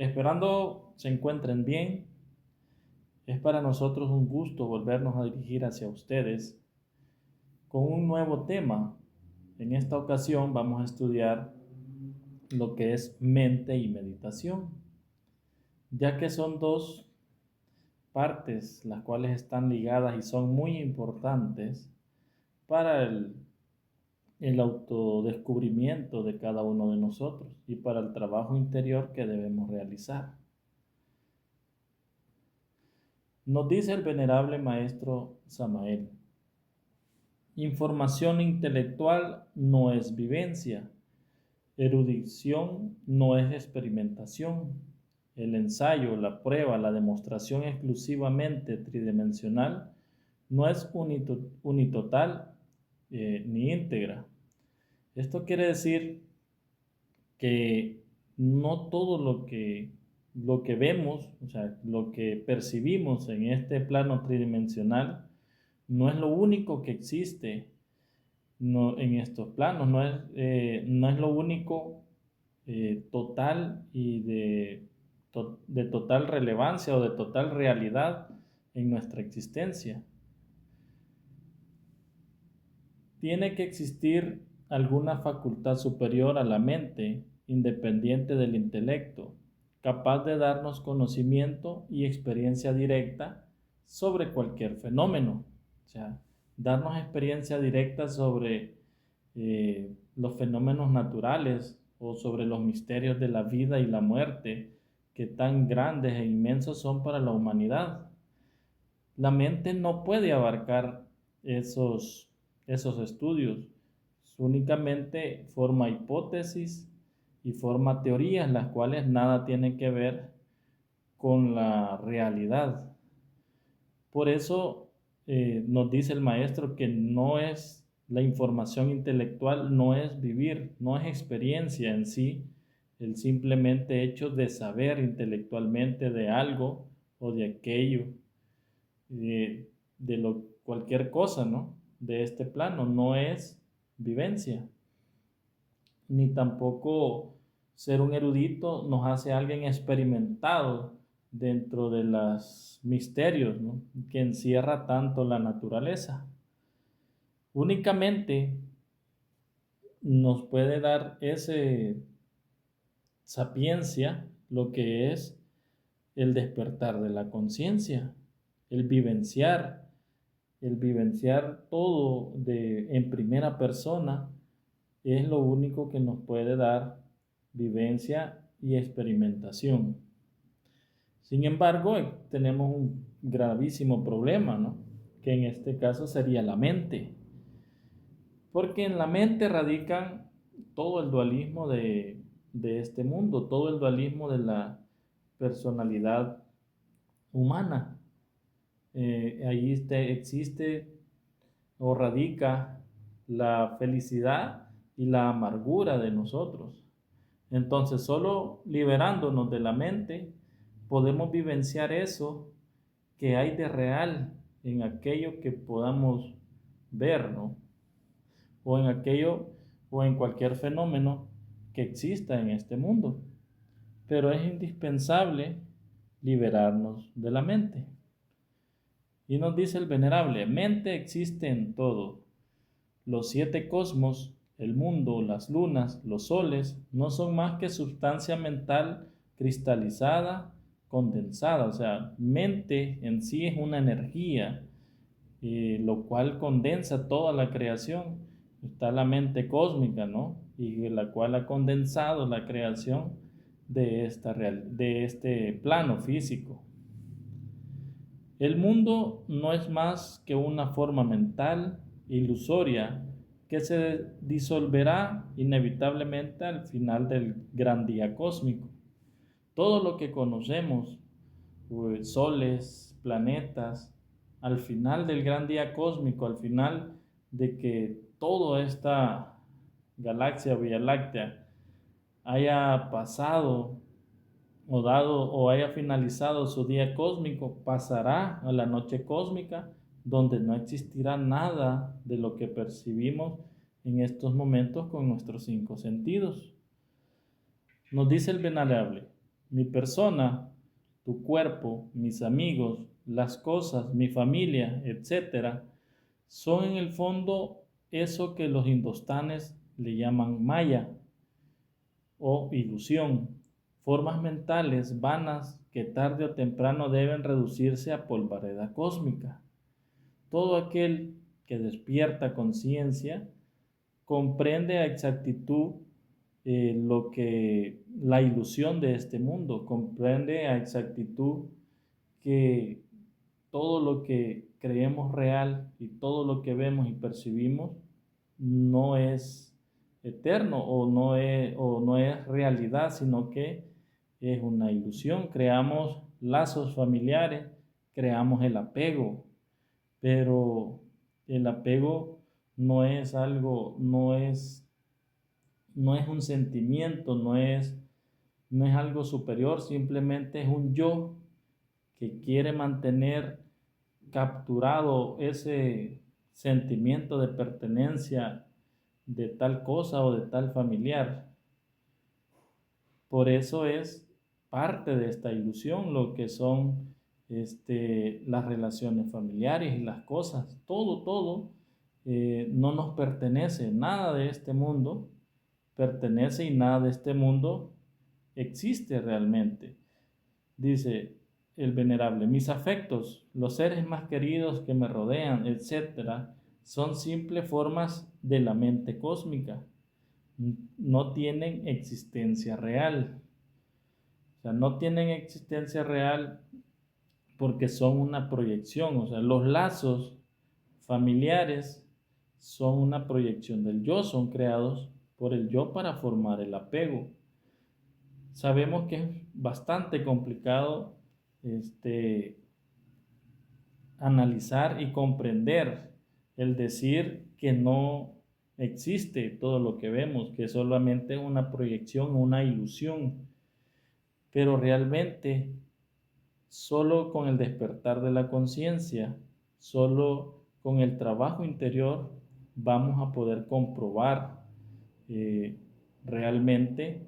Esperando se encuentren bien, es para nosotros un gusto volvernos a dirigir hacia ustedes con un nuevo tema. En esta ocasión vamos a estudiar lo que es mente y meditación, ya que son dos partes las cuales están ligadas y son muy importantes para el autodescubrimiento de cada uno de nosotros y para el trabajo interior que debemos realizar. Nos dice el venerable maestro Samael: información intelectual no es vivencia, erudición no es experimentación. El ensayo, la prueba, la demostración exclusivamente tridimensional no es unitotal ni íntegra. Esto quiere decir que no todo lo que vemos, o sea, lo que percibimos en este plano tridimensional, no es lo único que existe en estos planos, no es lo único total y de total relevancia o de total realidad en nuestra existencia. Tiene que existir alguna facultad superior a la mente, independiente del intelecto, capaz de darnos conocimiento y experiencia directa sobre cualquier fenómeno. O sea, darnos experiencia directa sobre los fenómenos naturales o sobre los misterios de la vida y la muerte que tan grandes e inmensos son para la humanidad. La mente no puede abarcar esos estudios. Únicamente forma hipótesis y forma teorías, las cuales nada tienen que ver con la realidad. Por eso nos dice el maestro que no es la información intelectual, no es vivir, no es experiencia en sí, el simplemente hecho de saber intelectualmente de algo o de aquello, cualquier cosa, ¿no? De este plano, no es vivencia, ni tampoco ser un erudito nos hace alguien experimentado dentro de los misterios, ¿no?, que encierra tanto la naturaleza. Únicamente nos puede dar esa sapiencia lo que es el despertar de la conciencia, el vivenciar, el vivenciar todo en primera persona es lo único que nos puede dar vivencia y experimentación. Sin embargo, tenemos un gravísimo problema, ¿no?, que en este caso sería la mente, porque en la mente radican todo el dualismo de este mundo, todo el dualismo de la personalidad humana. Ahí existe o radica la felicidad y la amargura de nosotros. Entonces, solo liberándonos de la mente, podemos vivenciar eso que hay de real en aquello que podamos ver, ¿no? O en aquello o en cualquier fenómeno que exista en este mundo. Pero es indispensable liberarnos de la mente. Y nos dice el venerable: mente existe en todo. Los 7 cosmos, el mundo, las lunas, los soles, no son más que sustancia mental cristalizada, condensada. O sea, mente en sí es una energía, lo cual condensa toda la creación. Está la mente cósmica, ¿no?, y la cual ha condensado la creación de este plano físico. El mundo no es más que una forma mental ilusoria que se disolverá inevitablemente al final del gran día cósmico. Todo lo que conocemos, soles, planetas, al final del gran día cósmico, al final de que toda esta galaxia Vía Láctea haya pasado o haya finalizado su día cósmico, pasará a la noche cósmica, donde no existirá nada de lo que percibimos en estos momentos con nuestros 5 sentidos. Nos dice el venerable: Mi persona, tu cuerpo, mis amigos, las cosas, mi familia, etcétera, son en el fondo eso que los indostanes le llaman maya o ilusión, formas mentales vanas que tarde o temprano deben reducirse a polvareda cósmica. Todo aquel que despierta conciencia comprende a exactitud lo que la ilusión de este mundo, comprende a exactitud que todo lo que creemos real y todo lo que vemos y percibimos no es eterno o no es realidad, sino que es una ilusión. Creamos lazos familiares, creamos el apego, pero el apego no es un sentimiento, no es algo superior, simplemente es un yo que quiere mantener capturado ese sentimiento de pertenencia de tal cosa o de tal familiar. Por eso es parte de esta ilusión lo que son las relaciones familiares y las cosas. Todo no nos pertenece. Nada de este mundo pertenece y nada de este mundo existe realmente. Dice el venerable, mis afectos, los seres más queridos que me rodean, etcétera, son simples formas de la mente cósmica. No tienen existencia real. O sea, no tienen existencia real porque son una proyección. O sea, los lazos familiares son una proyección del yo, son creados por el yo para formar el apego. Sabemos que es bastante complicado analizar y comprender el decir que no existe todo lo que vemos, que solamente es una proyección, una ilusión, pero realmente solo con el despertar de la conciencia, solo con el trabajo interior vamos a poder comprobar realmente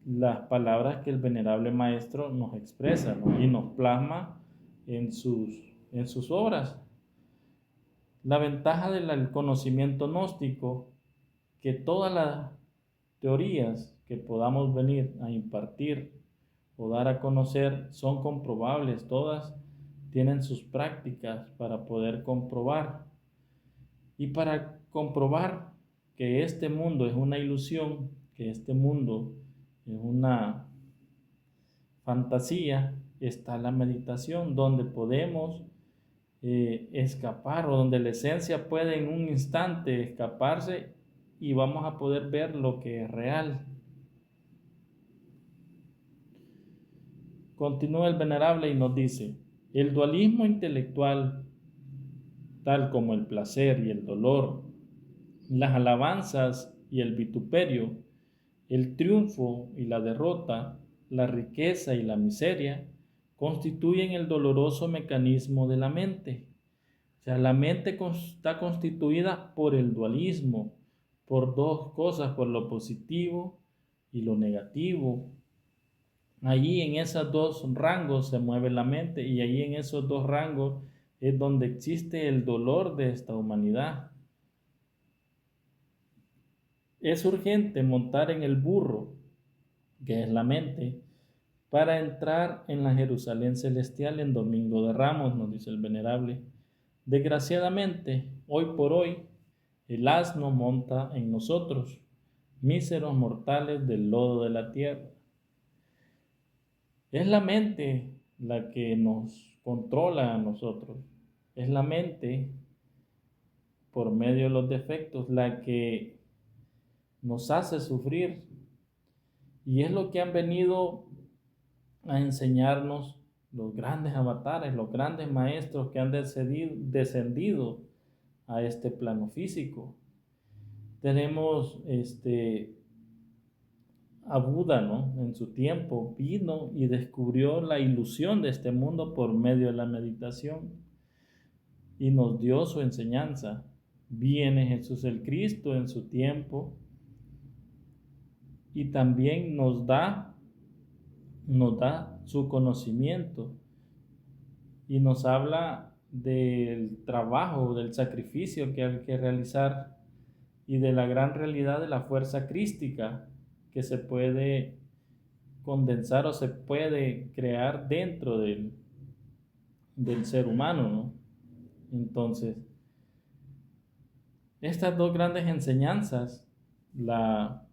las palabras que el venerable maestro nos expresa, ¿no? Y nos plasma en sus obras. La ventaja del conocimiento gnóstico, que todas las teorías que podamos venir a impartir o dar a conocer son comprobables, todas tienen sus prácticas para poder comprobar. Y para comprobar que este mundo es una ilusión, que este mundo es una fantasía, está la meditación, donde podemos escapar o donde la esencia puede en un instante escaparse y vamos a poder ver lo que es real. Continúa el venerable y nos dice, el dualismo intelectual, tal como el placer y el dolor, las alabanzas y el vituperio, el triunfo y la derrota, la riqueza y la miseria, constituyen el doloroso mecanismo de la mente. O sea, la mente está constituida por el dualismo, por dos cosas, por lo positivo y lo negativo. Allí en esos dos rangos se mueve la mente y allí en esos dos rangos es donde existe el dolor de esta humanidad. Es urgente montar en el burro, que es la mente, para entrar en la Jerusalén celestial en Domingo de Ramos, nos dice el venerable. Desgraciadamente, hoy por hoy, el asno monta en nosotros, míseros mortales del lodo de la tierra. Es la mente la que nos controla a nosotros. Es la mente, por medio de los defectos, la que nos hace sufrir. Y es lo que han venido a enseñarnos los grandes avatares, los grandes maestros que han descendido a este plano físico. Tenemos a Buda, ¿no? En su tiempo vino y descubrió la ilusión de este mundo por medio de la meditación y nos dio su enseñanza. Viene Jesús el Cristo en su tiempo y también nos da nos da su conocimiento y nos habla del trabajo, del sacrificio que hay que realizar y de la gran realidad de la fuerza crística que se puede condensar o se puede crear dentro del ser humano, ¿no? Entonces, estas dos grandes enseñanzas, la,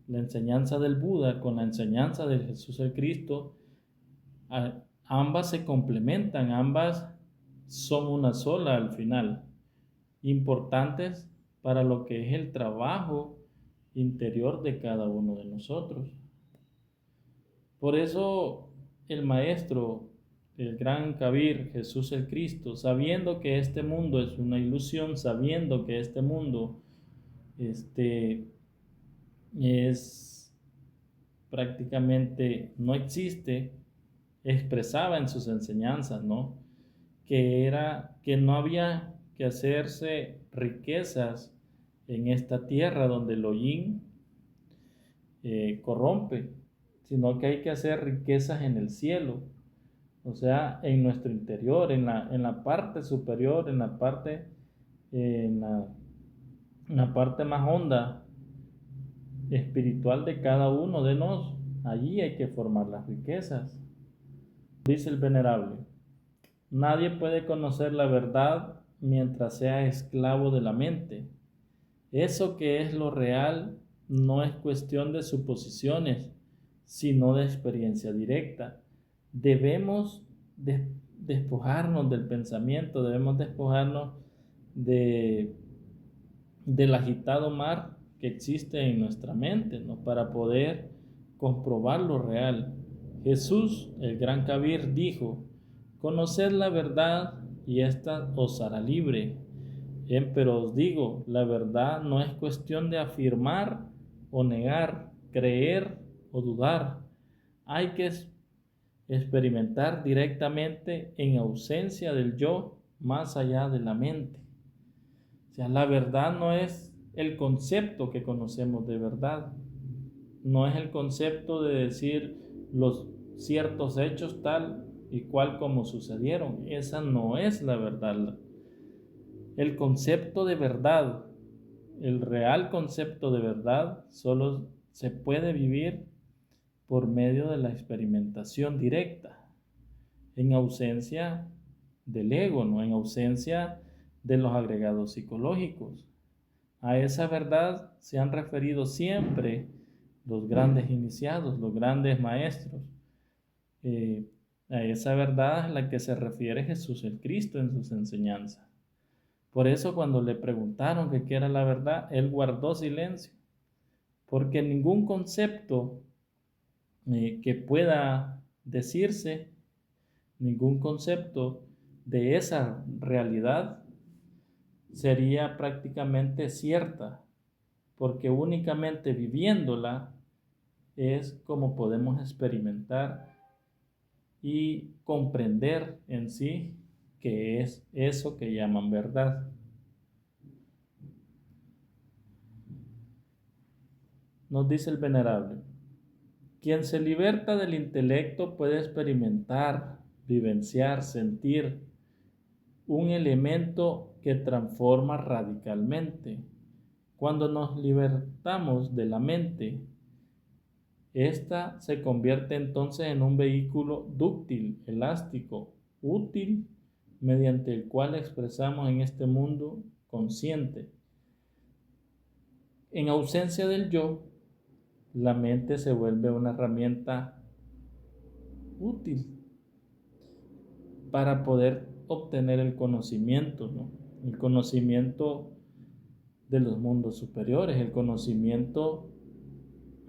la enseñanza del Buda con la enseñanza de Jesús el Cristo, ambas se complementan, ambas son una sola al final, importantes para lo que es el trabajo interior de cada uno de nosotros. Por eso el Maestro, el gran Kabir, Jesús el Cristo, sabiendo que este mundo es una ilusión, sabiendo que este mundo es prácticamente no existe, expresaba en sus enseñanzas, ¿no? Que no había que hacerse riquezas en esta tierra donde el hollín corrompe, sino que hay que hacer riquezas en el cielo, o sea, en nuestro interior, en la parte superior, en la, en la parte más honda espiritual de cada uno de nosotros. Allí hay que formar las riquezas. Dice el venerable: nadie puede conocer la verdad mientras sea esclavo de la mente. Eso que es lo real no es cuestión de suposiciones, sino de experiencia directa. Debemos despojarnos del pensamiento, debemos despojarnos de, del agitado mar que existe en nuestra mente, ¿no? Para poder comprobar lo real. Jesús, el gran Kabir, dijo: conoced la verdad y ésta os hará libre. Pero os digo, la verdad no es cuestión de afirmar o negar, creer o dudar. Hay que experimentar directamente en ausencia del yo, más allá de la mente. O sea, la verdad no es el concepto que conocemos de verdad, no es el concepto de decir los ciertos hechos tal y cual como sucedieron. Esa no es la verdad. El concepto de verdad, el real concepto de verdad, solo se puede vivir por medio de la experimentación directa, en ausencia del ego, ¿no? En ausencia de los agregados psicológicos. A esa verdad se han referido siempre los grandes iniciados, los grandes maestros. A esa verdad es la que se refiere Jesús el Cristo en sus enseñanzas. Por eso cuando le preguntaron qué era la verdad, él guardó silencio, porque ningún concepto que pueda decirse, ningún concepto de esa realidad sería prácticamente cierta, porque únicamente viviéndola es como podemos experimentar y comprender en sí qué es eso que llaman verdad. Nos dice el venerable: quien se liberta del intelecto puede experimentar, vivenciar, sentir un elemento que transforma radicalmente. Cuando nos libertamos de la mente, esta se convierte entonces en un vehículo dúctil, elástico, útil, mediante el cual expresamos en este mundo consciente. En ausencia del yo, la mente se vuelve una herramienta útil para poder obtener el conocimiento, ¿no? El conocimiento de los mundos superiores, el conocimiento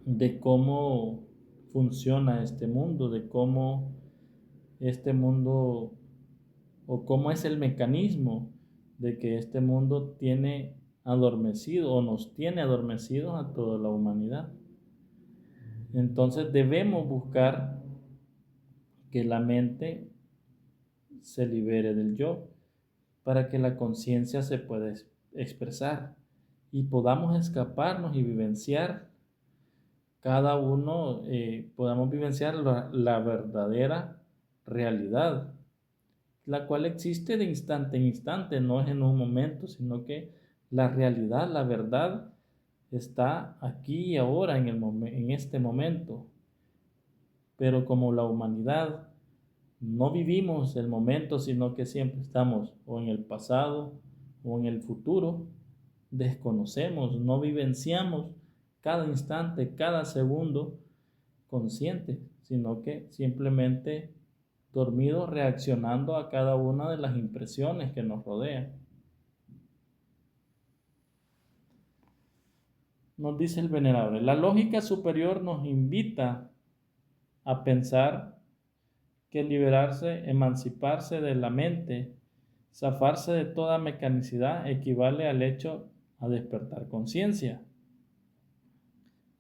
de cómo funciona este mundo, de cómo este mundo o cómo es el mecanismo de que este mundo tiene adormecido o nos tiene adormecidos a toda la humanidad. Entonces debemos buscar que la mente se libere del yo para que la conciencia se pueda expresar y podamos escaparnos y vivenciar cada uno podamos vivenciar la verdadera realidad, la cual existe de instante en instante, no es en un momento, sino que la realidad, la verdad, está aquí y ahora en este momento. Pero como la humanidad no vivimos el momento, sino que siempre estamos o en el pasado o en el futuro, desconocemos, no vivenciamos cada instante, cada segundo consciente, sino que simplemente dormidos reaccionando a cada una de las impresiones que nos rodean. Nos dice el venerable, la lógica superior nos invita a pensar que liberarse, emanciparse de la mente, zafarse de toda mecanicidad equivale al hecho a despertar conciencia,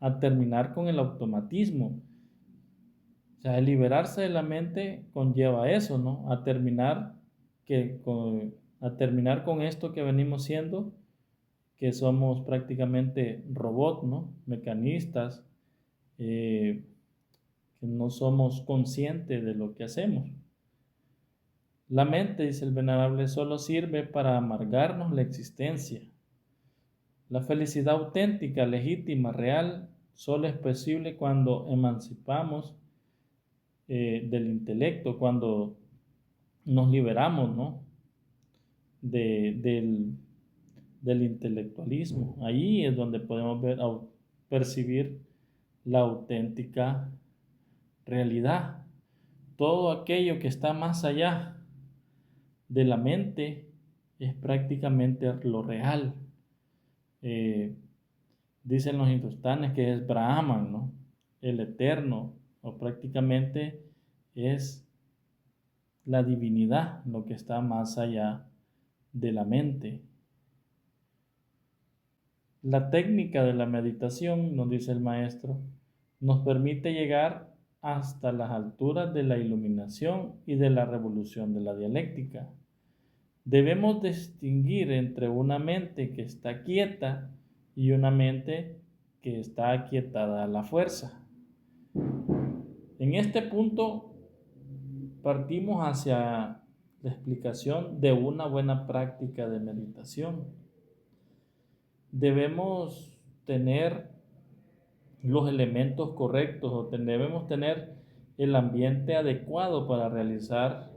a terminar con el automatismo. O sea, el liberarse de la mente conlleva eso, ¿no? A terminar con esto que venimos siendo, que somos prácticamente robots, ¿no? Mecanistas, que no somos conscientes de lo que hacemos. La mente, dice el venerable, solo sirve para amargarnos la existencia. La felicidad auténtica, legítima, real, solo es posible cuando emancipamos del intelecto, cuando nos liberamos, ¿no? Del intelectualismo. Ahí es donde podemos percibir la auténtica realidad. Todo aquello que está más allá de la mente es prácticamente lo real. Eh, Dicen los hindustanes que es Brahman, ¿no? El eterno, o prácticamente es la divinidad, lo que está más allá de la mente. La técnica de la meditación, nos dice el maestro, nos permite llegar hasta las alturas de la iluminación y de la revolución de la dialéctica. Debemos distinguir entre una mente que está quieta y una mente que está aquietada a la fuerza. En este punto partimos hacia la explicación de una buena práctica de meditación. Debemos tener los elementos correctos o debemos tener el ambiente adecuado para realizar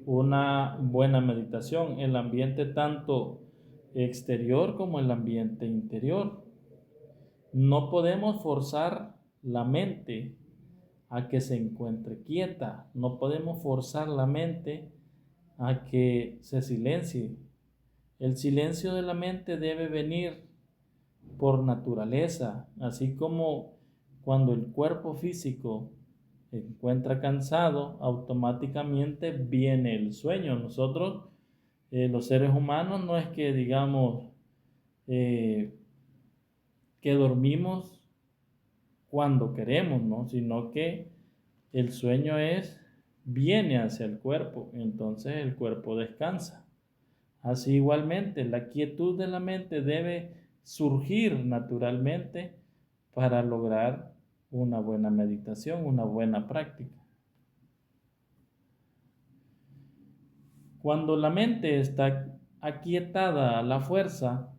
una buena meditación, el ambiente tanto exterior como el ambiente interior. No podemos forzar la mente a que se encuentre quieta, no podemos forzar la mente a que se silencie. El silencio de la mente debe venir por naturaleza, así como cuando el cuerpo físico se encuentra cansado, automáticamente viene el sueño. Nosotros, los seres humanos, no es que digamos eh, que dormimos cuando queremos, ¿no? Sino que el sueño viene hacia el cuerpo, entonces el cuerpo descansa. Así igualmente, la quietud de la mente debe surgir naturalmente para lograr una buena meditación, una buena práctica. Cuando la mente está aquietada a la fuerza,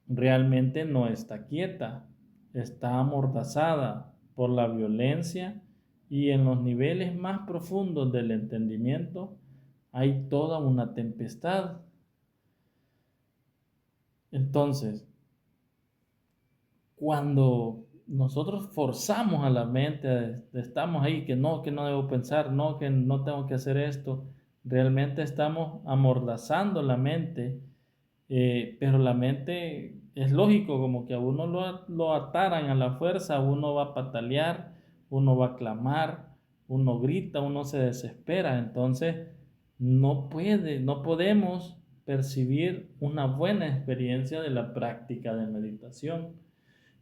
realmente no está quieta, está amordazada por la violencia y en los niveles más profundos del entendimiento hay toda una tempestad. Entonces, cuando nosotros forzamos a la mente, estamos ahí, que no debo pensar, no, que no tengo que hacer esto, realmente estamos amordazando la mente, pero la mente es lógico, como que a uno lo ataran a la fuerza, uno va a patalear, uno va a clamar, uno grita, uno se desespera, entonces no podemos percibir una buena experiencia de la práctica de meditación.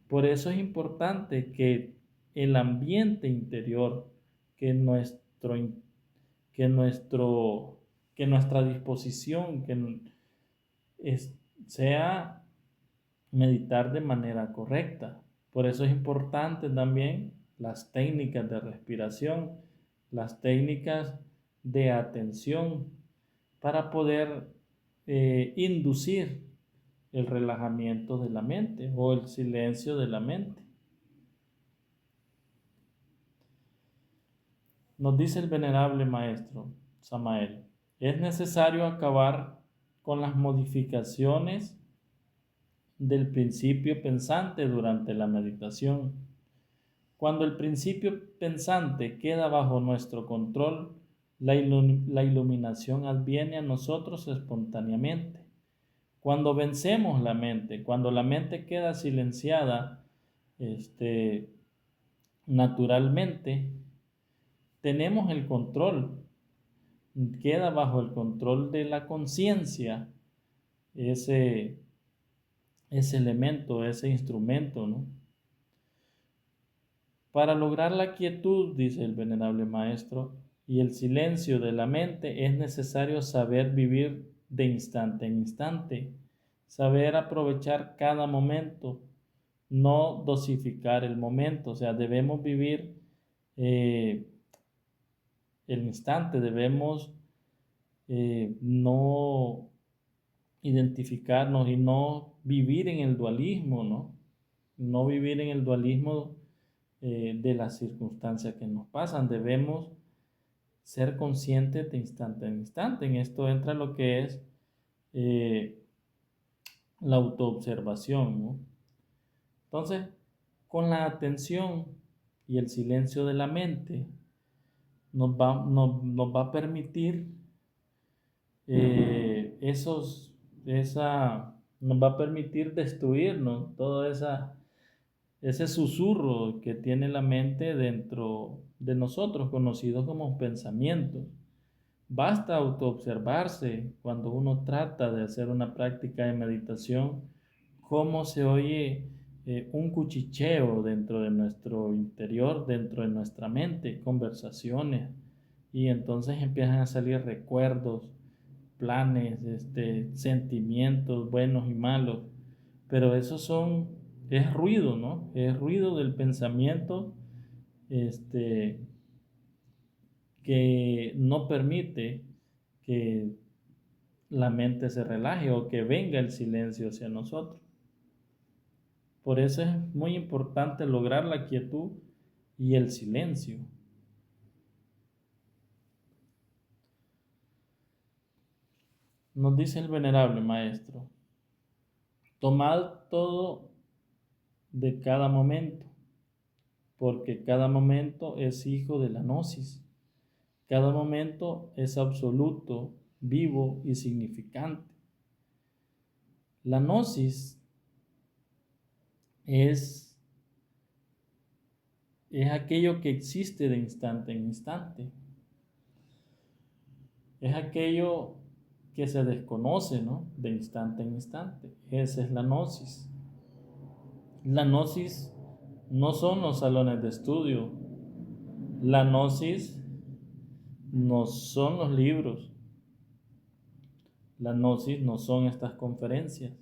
Por eso es importante que el ambiente interior, que nuestro, que nuestro, que nuestra disposición, sea meditar de manera correcta, Por eso es importante también las técnicas de respiración, las técnicas de atención para poder inducir el relajamiento de la mente o el silencio de la mente. Nos dice el venerable maestro Samael, es necesario acabar con las modificaciones del principio pensante durante la meditación. Cuando el principio pensante queda bajo nuestro control, la iluminación adviene a nosotros espontáneamente. Cuando vencemos la mente, cuando la mente queda silenciada, naturalmente, tenemos el control, queda bajo el control de la conciencia ese elemento, ese instrumento, ¿no? Para lograr la quietud, dice el venerable maestro, y el silencio de la mente es necesario saber vivir de instante en instante, saber aprovechar cada momento, no dosificar el momento, o sea, debemos vivir el instante, debemos no identificarnos y no vivir en el dualismo, ¿no? No vivir en el dualismo de las circunstancias que nos pasan. Debemos ser conscientes de instante en instante. En esto entra lo que es la autoobservación, ¿no? Entonces, con la atención y el silencio de la mente, nos va a permitir nos va a permitir destruirnos todo ese susurro que tiene la mente dentro de nosotros, conocidos como pensamientos. Basta autoobservarse cuando uno trata de hacer una práctica de meditación, cómo se oye un cuchicheo dentro de nuestro interior, dentro de nuestra mente, conversaciones, y entonces empiezan a salir recuerdos, planes, sentimientos buenos y malos, pero es ruido, ¿no? Es ruido del pensamiento, que no permite que la mente se relaje o que venga el silencio hacia nosotros. Por eso es muy importante lograr la quietud y el silencio. Nos dice el venerable maestro, tomad todo de cada momento, porque cada momento es hijo de la gnosis. Cada momento es absoluto, vivo y significante. La gnosis es aquello que existe de instante en instante. Es aquello que se desconoce, ¿no? De instante en instante. Esa es la gnosis. La gnosis no son los salones de estudio. La gnosis no son los libros. La gnosis no son estas conferencias.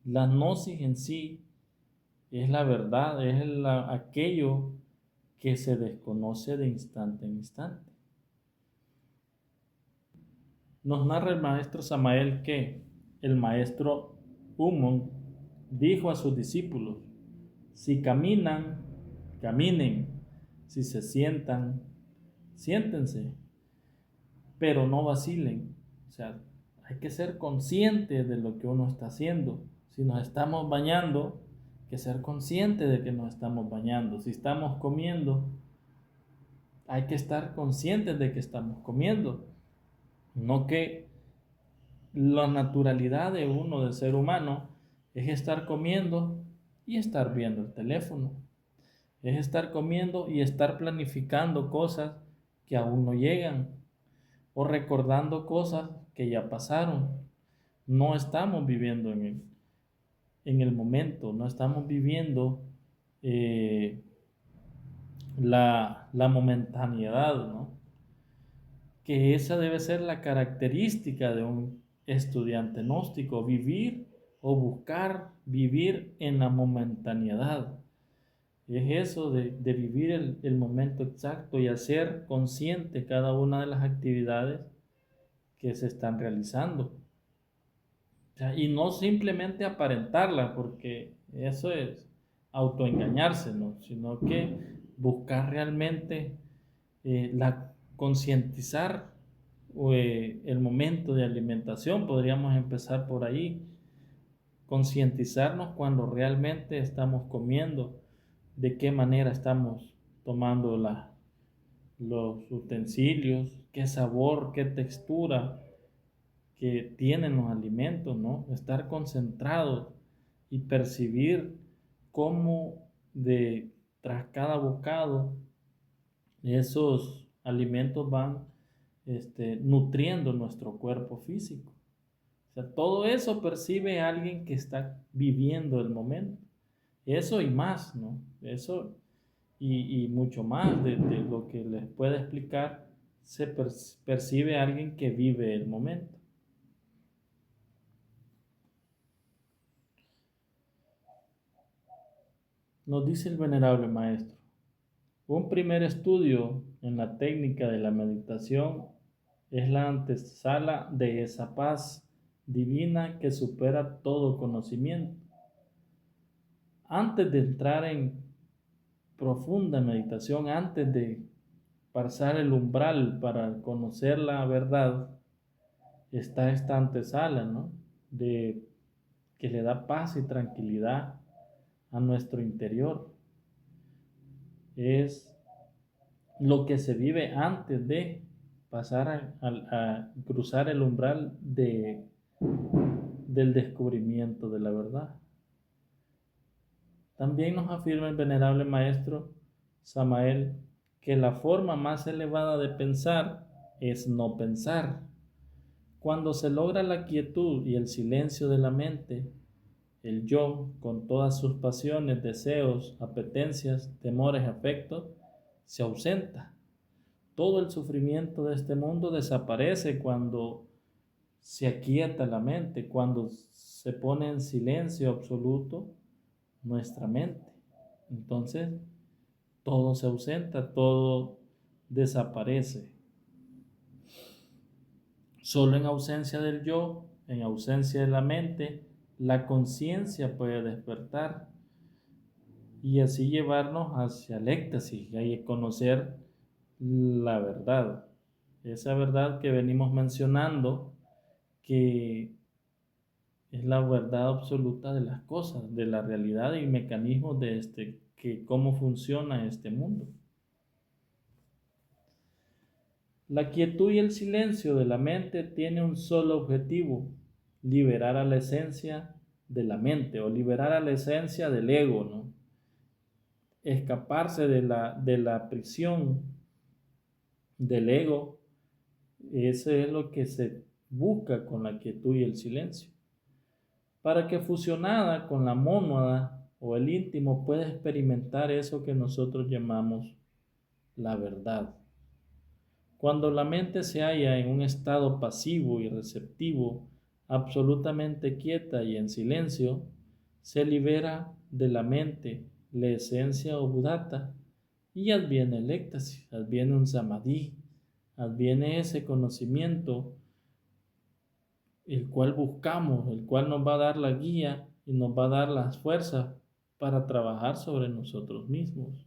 La gnosis en sí es la verdad, es aquello que se desconoce de instante en instante. Nos narra el maestro Samael que el maestro Humon dijo a sus discípulos, si caminan, caminen, si se sientan, siéntense, pero no vacilen. O sea, hay que ser consciente de lo que uno está haciendo. Si nos estamos bañando, hay que ser consciente de que nos estamos bañando. Si estamos comiendo, hay que estar conscientes de que estamos comiendo. No que la naturalidad de uno, de ser humano, es estar comiendo y estar viendo el teléfono. Es estar comiendo y estar planificando cosas que aún no llegan o recordando cosas que ya pasaron. No estamos viviendo en el momento, no estamos viviendo la momentaneidad, ¿no? Que esa debe ser la característica de un estudiante gnóstico, vivir o buscar vivir en la momentaneidad. Es eso de vivir el momento exacto y hacer consciente cada una de las actividades que se están realizando. O sea, y no simplemente aparentarla, porque eso es autoengañarse, ¿no? Sino que buscar realmente concientizar el momento de alimentación. Podríamos empezar por ahí, concientizarnos cuando realmente estamos comiendo, de qué manera estamos tomando los utensilios, qué sabor, qué textura que tienen los alimentos, ¿no? Estar concentrados y percibir cómo tras cada bocado esos alimentos van nutriendo nuestro cuerpo físico. O sea, todo eso percibe alguien que está viviendo el momento. Eso y más, ¿no? Eso y mucho más de lo que les pueda explicar, se percibe alguien que vive el momento. Nos dice el venerable maestro, un primer estudio en la técnica de la meditación es la antesala de esa paz divina que supera todo conocimiento. Antes de entrar en profunda meditación, antes de pasar el umbral para conocer la verdad, está esta antesala, ¿no? Que le da paz y tranquilidad a nuestro interior. Es lo que se vive antes de pasar a cruzar el umbral del descubrimiento de la verdad. También nos afirma el venerable maestro Samael que la forma más elevada de pensar es no pensar. Cuando se logra la quietud y el silencio de la mente, el yo, con todas sus pasiones, deseos, apetencias, temores, afectos, se ausenta. Todo el sufrimiento de este mundo desaparece cuando se aquieta la mente, cuando se pone en silencio absoluto nuestra mente. Entonces, todo se ausenta, todo desaparece. Solo en ausencia del yo, en ausencia de la mente, la conciencia puede despertar y así llevarnos hacia el éxtasis y conocer la verdad. Esa verdad que venimos mencionando, que es la verdad absoluta de las cosas, de la realidad y mecanismos que cómo funciona este mundo. La quietud y el silencio de la mente tiene un solo objetivo: liberar a la esencia de la mente o liberar a la esencia del ego, ¿no? Escaparse de la prisión del ego. Eso es lo que se busca con la quietud y el silencio, para que fusionada con la mónada o el íntimo pueda experimentar eso que nosotros llamamos la verdad. Cuando la mente se halla en un estado pasivo y receptivo, absolutamente quieta y en silencio, se libera de la mente la esencia o buddhata y adviene el éxtasis, adviene un samadhi, adviene ese conocimiento el cual buscamos, el cual nos va a dar la guía y nos va a dar las fuerzas para trabajar sobre nosotros mismos.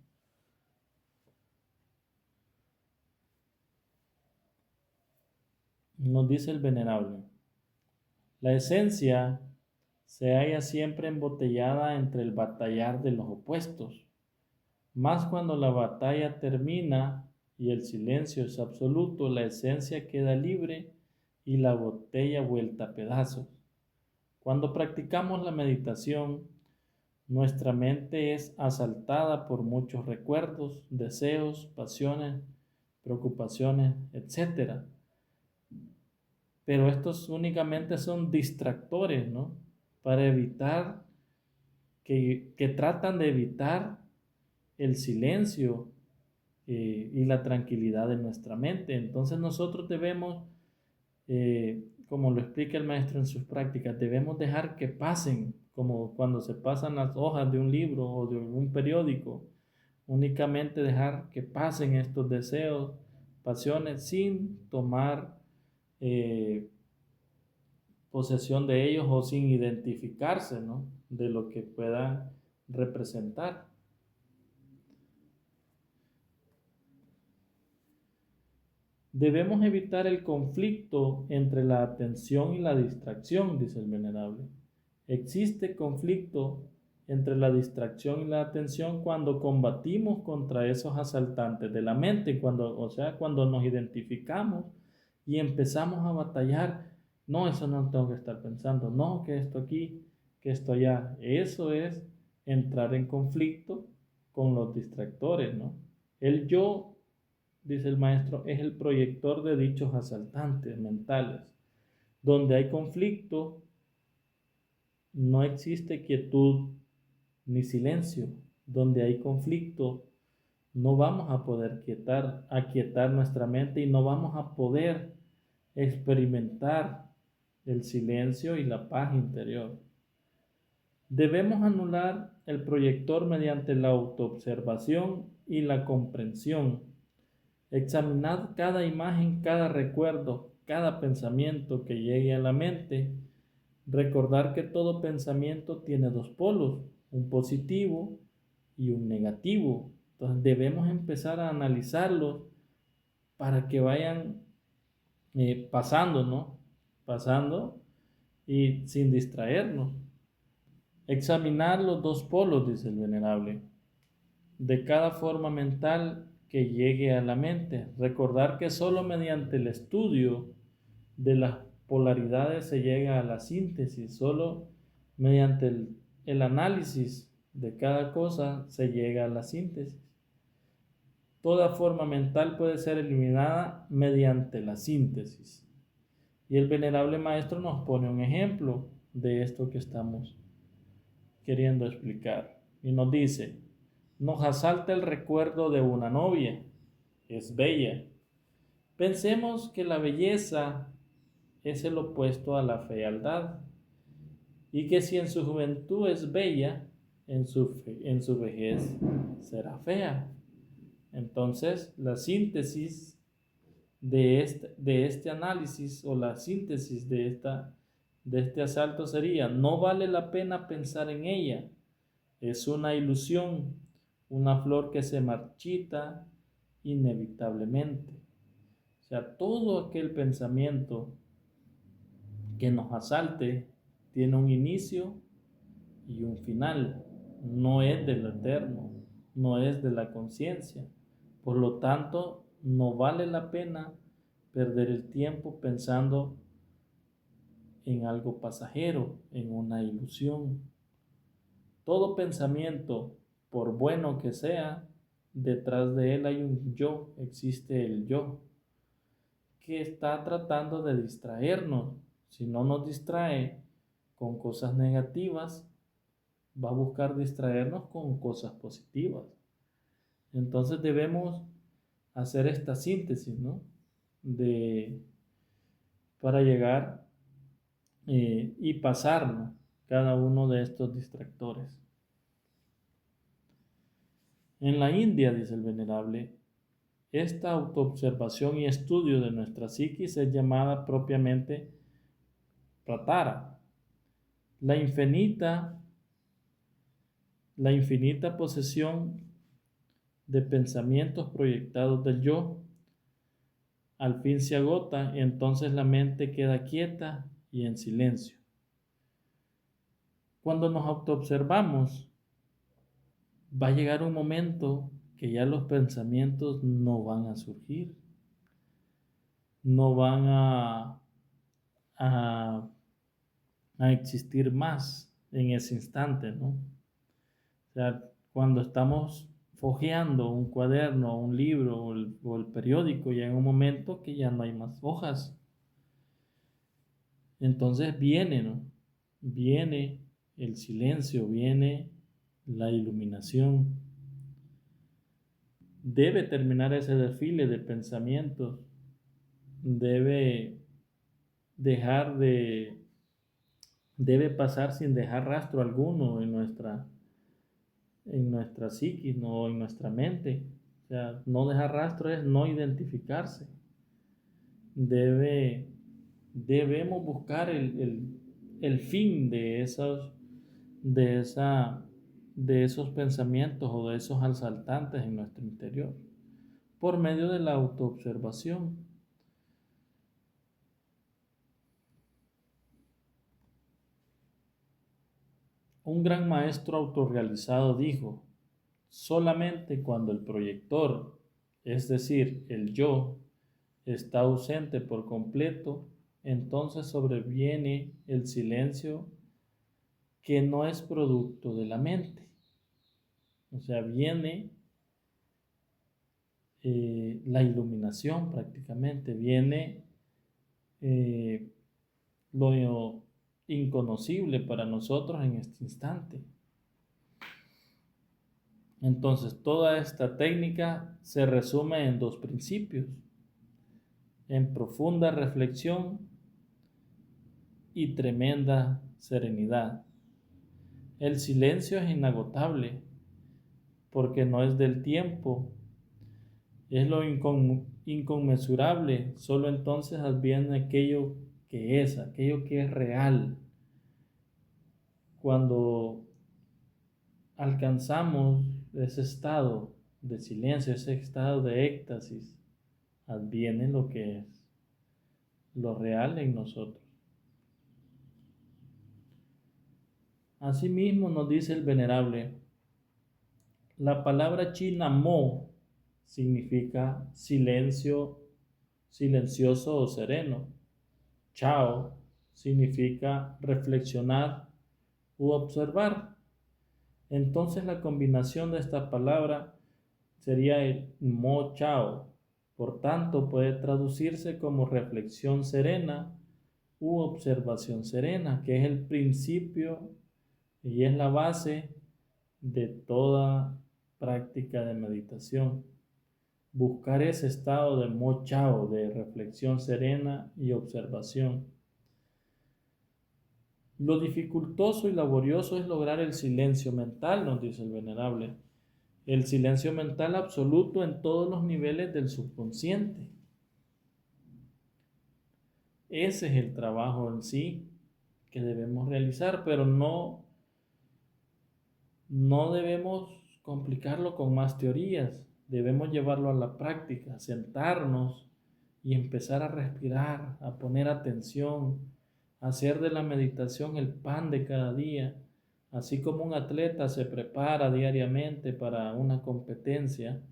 Nos dice el venerable, la esencia se halla siempre embotellada entre el batallar de los opuestos, mas cuando la batalla termina y el silencio es absoluto, la esencia queda libre y la botella vuelta a pedazos. Cuando practicamos la meditación, nuestra mente es asaltada por muchos recuerdos, deseos, pasiones, preocupaciones, etc. Pero estos únicamente son distractores, ¿no? Para evitar, que tratan de evitar el silencio y la tranquilidad de nuestra mente. Entonces nosotros debemos como lo explica el maestro en sus prácticas, debemos dejar que pasen, como cuando se pasan las hojas de un libro o de un periódico, únicamente dejar que pasen estos deseos, pasiones, sin tomar eh, posesión de ellos o sin identificarse, ¿no?, de lo que puedan representar. Debemos evitar el conflicto entre la atención y la distracción, dice el venerable. Existe conflicto entre la distracción y la atención cuando combatimos contra esos asaltantes de la mente, cuando nos identificamos y empezamos a batallar. No, eso no tengo que estar pensando. No, que esto aquí, que esto allá. Eso es entrar en conflicto con los distractores, ¿no? El yo, dice el maestro, es el proyector de dichos asaltantes mentales. Donde hay conflicto, no existe quietud ni silencio. Donde hay conflicto, no vamos a poder aquietar nuestra mente y no vamos a poder experimentar el silencio y la paz interior. Debemos anular el proyector mediante la autoobservación y la comprensión. Examinad cada imagen, cada recuerdo, cada pensamiento que llegue a la mente. Recordar que todo pensamiento tiene dos polos, un positivo y un negativo. Entonces debemos empezar a analizarlos para que vayan pasando, ¿no? Pasando y sin distraernos. Examinar los dos polos, dice el venerable, de cada forma mental que llegue a la mente. Recordar que solo mediante el estudio de las polaridades se llega a la síntesis, solo mediante el análisis de cada cosa se llega a la síntesis. Toda forma mental puede ser eliminada mediante la síntesis. Y el venerable maestro nos pone un ejemplo de esto que estamos queriendo explicar. Y nos dice, nos asalta el recuerdo de una novia, es bella. Pensemos que la belleza es el opuesto a la fealdad, y que si en su juventud es bella, en su vejez será fea. Entonces, la síntesis de este análisis o la síntesis de este asalto sería, no vale la pena pensar en ella, es una ilusión, una flor que se marchita inevitablemente. O sea, todo aquel pensamiento que nos asalte tiene un inicio y un final, no es del eterno, no es de la conciencia. Por lo tanto, no vale la pena perder el tiempo pensando en algo pasajero, en una ilusión. Todo pensamiento, por bueno que sea, detrás de él hay un yo, existe el yo, que está tratando de distraernos. Si no nos distrae con cosas negativas, va a buscar distraernos con cosas positivas. Entonces debemos hacer esta síntesis, ¿no?, para llegar y pasarnos cada uno de estos distractores. En la India, dice el venerable, esta autoobservación y estudio de nuestra psiquis es llamada propiamente pratara. La infinita posesión de pensamientos proyectados del yo al fin se agota y entonces la mente queda quieta y en silencio. Cuando nos autoobservamos, va a llegar un momento que ya los pensamientos no van a surgir, no van a existir más en ese instante, ¿no? O sea, cuando estamos hojeando un cuaderno, un libro o el periódico, ya en un momento que ya no hay más hojas. Entonces viene, ¿no? Viene el silencio, viene la iluminación. Debe terminar ese desfile de pensamientos, debe dejar de, debe pasar sin dejar rastro alguno en nuestra psiquis, no en nuestra mente. O sea, no dejar rastro es no identificarse. Debemos buscar el fin de, esa, de esos pensamientos o de esos asaltantes en nuestro interior por medio de la autoobservación. Un gran maestro autorrealizado dijo: solamente cuando el proyector, es decir, el yo, está ausente por completo, entonces sobreviene el silencio que no es producto de la mente. O sea, viene la iluminación prácticamente, viene eh, lo inconocible para nosotros en este instante. Entonces, toda esta técnica se resume en dos principios: en profunda reflexión y tremenda serenidad. El silencio es inagotable porque no es del tiempo, es lo inconmensurable. Solo entonces adviene aquello que es real. Cuando alcanzamos ese estado de silencio, ese estado de éxtasis, adviene lo que es lo real en nosotros. Asimismo nos dice el venerable, la palabra china mo significa silencio, silencioso o sereno. Chao significa reflexionar u observar. Entonces la combinación de esta palabra sería el mo chao. Por tanto, puede traducirse como reflexión serena u observación serena, que es el principio y es la base de toda práctica de meditación. Buscar ese estado de mo chao, de reflexión serena y observación. Lo dificultoso y laborioso es lograr el silencio mental, nos dice el venerable. El silencio mental absoluto en todos los niveles del subconsciente. Ese es el trabajo en sí que debemos realizar, pero no debemos complicarlo con más teorías. Debemos llevarlo a la práctica, sentarnos y empezar a respirar, a poner atención, a hacer de la meditación el pan de cada día. Así como un atleta se prepara diariamente para una competencia,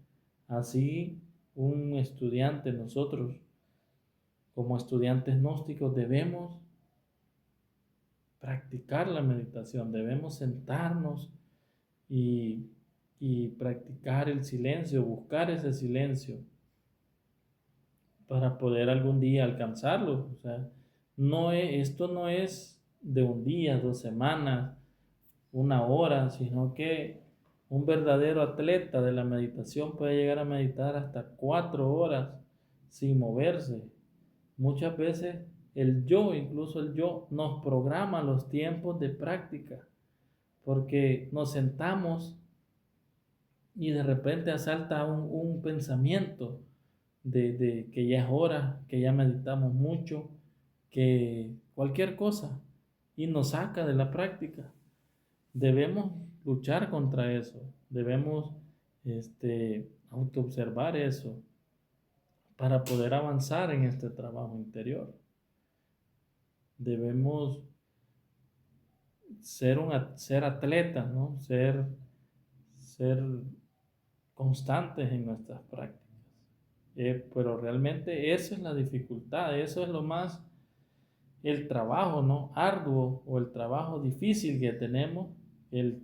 así un estudiante, nosotros como estudiantes gnósticos debemos practicar la meditación, debemos sentarnos y, y practicar el silencio, buscar ese silencio para poder algún día alcanzarlo. O sea, esto no es de un día, 2 semanas, una hora, sino que un verdadero atleta de la meditación puede llegar a meditar hasta 4 horas sin moverse. Muchas veces incluso el yo, nos programa los tiempos de práctica, porque nos sentamos y de repente asalta un pensamiento de que ya es hora, que ya meditamos mucho, que cualquier cosa, y nos saca de la práctica. Debemos luchar contra eso, debemos autoobservar eso para poder avanzar en este trabajo interior. Debemos ser atletas, ¿no? Ser constantes en nuestras prácticas. Pero realmente esa es la dificultad, eso es el trabajo, ¿no? Arduo o el trabajo difícil que tenemos, que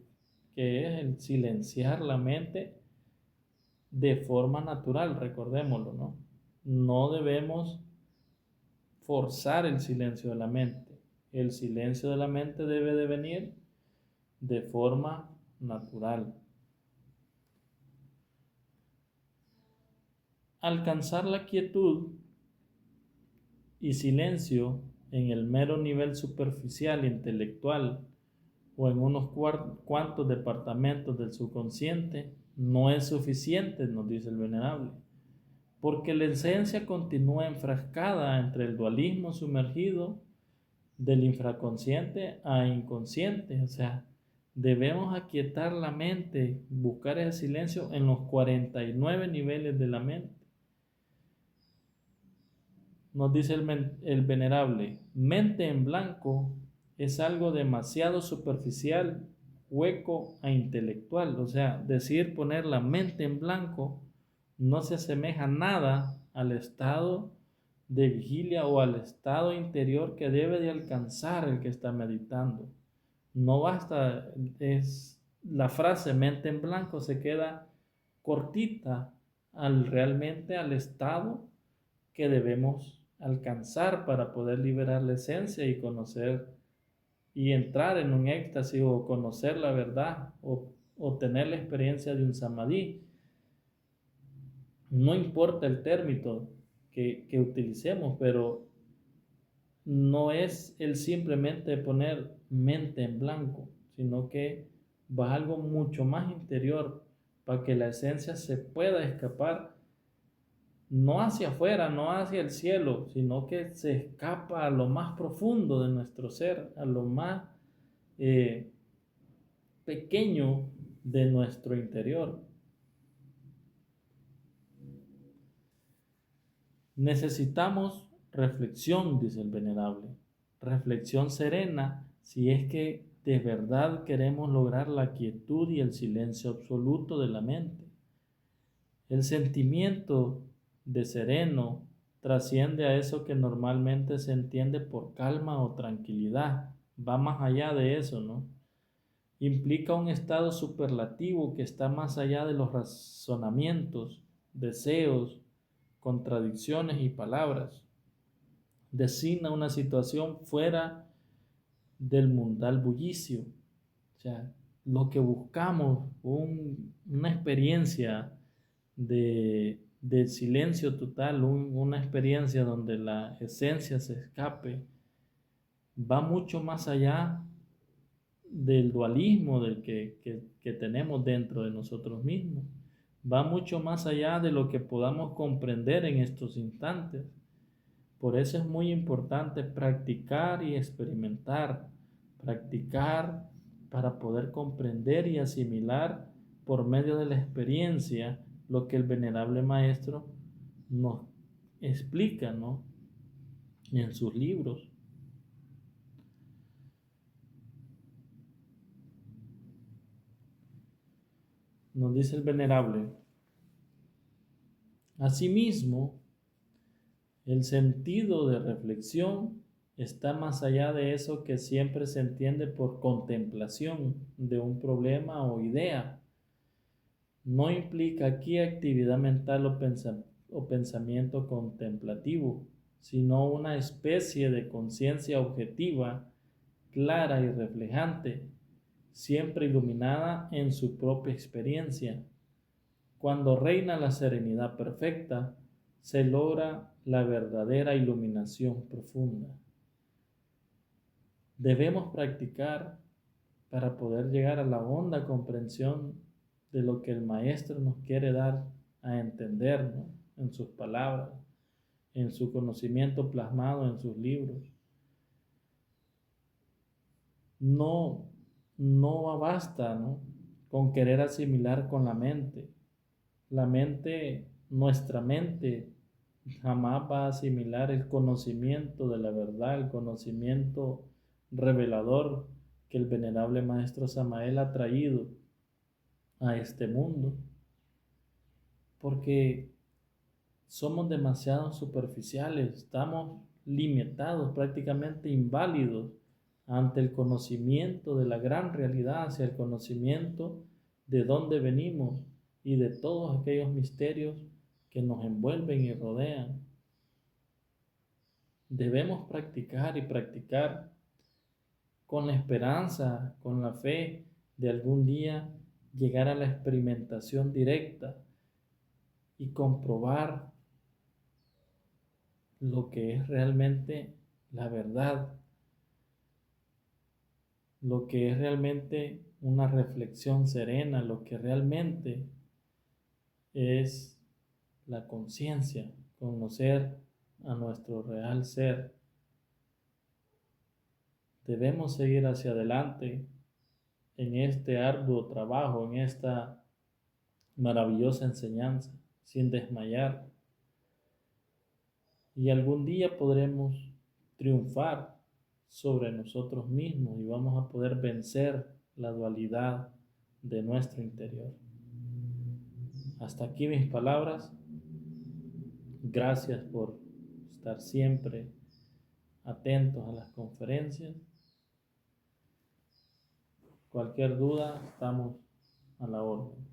es el silenciar la mente de forma natural, recordémoslo, ¿no? No debemos forzar el silencio de la mente. El silencio de la mente debe de venir de forma natural. Alcanzar la quietud y silencio en el mero nivel superficial, intelectual, o en unos cuantos departamentos del subconsciente, no es suficiente, nos dice el venerable, porque la esencia continúa enfrascada entre el dualismo sumergido del infraconsciente a inconsciente. O sea, debemos aquietar la mente, buscar ese silencio en los 49 niveles de la mente. Nos dice el venerable, mente en blanco es algo demasiado superficial, hueco e intelectual. O sea, decir poner la mente en blanco no se asemeja nada al estado de vigilia o al estado interior que debe de alcanzar el que está meditando. No basta, es la frase mente en blanco se queda cortita realmente al estado que debemos alcanzar para poder liberar la esencia y conocer y entrar en un éxtasis o conocer la verdad o tener la experiencia de un samadhi. No importa el término que utilicemos, pero no es el simplemente poner mente en blanco, sino que va algo mucho más interior para que la esencia se pueda escapar, no hacia afuera, no hacia el cielo, sino que se escapa a lo más profundo de nuestro ser, a lo más eh, pequeño de nuestro interior. Necesitamos reflexión, dice el venerable, reflexión serena si es que de verdad queremos lograr la quietud y el silencio absoluto de la mente. El sentimiento de sereno trasciende a eso que normalmente se entiende por calma o tranquilidad. Va más allá de eso, ¿no? Implica un estado superlativo que está más allá de los razonamientos, deseos, contradicciones y palabras. Designa una situación fuera del mundal bullicio. O sea, lo que buscamos, una experiencia de silencio total, una experiencia donde la esencia se escape, va mucho más allá del dualismo que tenemos dentro de nosotros mismos. Va mucho más allá de lo que podamos comprender en estos instantes. Por eso es muy importante practicar y experimentar, practicar para poder comprender y asimilar por medio de la experiencia lo que el venerable maestro nos explica, ¿no? En sus libros. Nos dice el venerable, asimismo, el sentido de reflexión está más allá de eso que siempre se entiende por contemplación de un problema o idea. No implica aquí actividad mental o pensamiento contemplativo, sino una especie de conciencia objetiva, clara y reflejante, siempre iluminada en su propia experiencia. Cuando reina la serenidad perfecta, se logra la verdadera iluminación profunda. Debemos practicar para poder llegar a la honda comprensión de lo que el Maestro nos quiere dar a entender, ¿no? En sus palabras, en su conocimiento plasmado en sus libros. No, no basta, ¿no? Con querer asimilar con la mente. La mente, nuestra mente, jamás va a asimilar el conocimiento de la verdad, el conocimiento revelador que el venerable Maestro Samael ha traído a este mundo, porque somos demasiado superficiales, estamos limitados, prácticamente inválidos ante el conocimiento de la gran realidad, hacia el conocimiento de dónde venimos y de todos aquellos misterios que nos envuelven y rodean. Debemos practicar y practicar con la esperanza, con la fe de algún día llegar a la experimentación directa y comprobar lo que es realmente la verdad, lo que es realmente una reflexión serena, lo que realmente es la conciencia, conocer a nuestro real ser. Debemos seguir hacia adelante en este arduo trabajo, en esta maravillosa enseñanza, sin desmayar. Y algún día podremos triunfar sobre nosotros mismos y vamos a poder vencer la dualidad de nuestro interior. Hasta aquí mis palabras. Gracias por estar siempre atentos a las conferencias. Cualquier duda, estamos a la orden.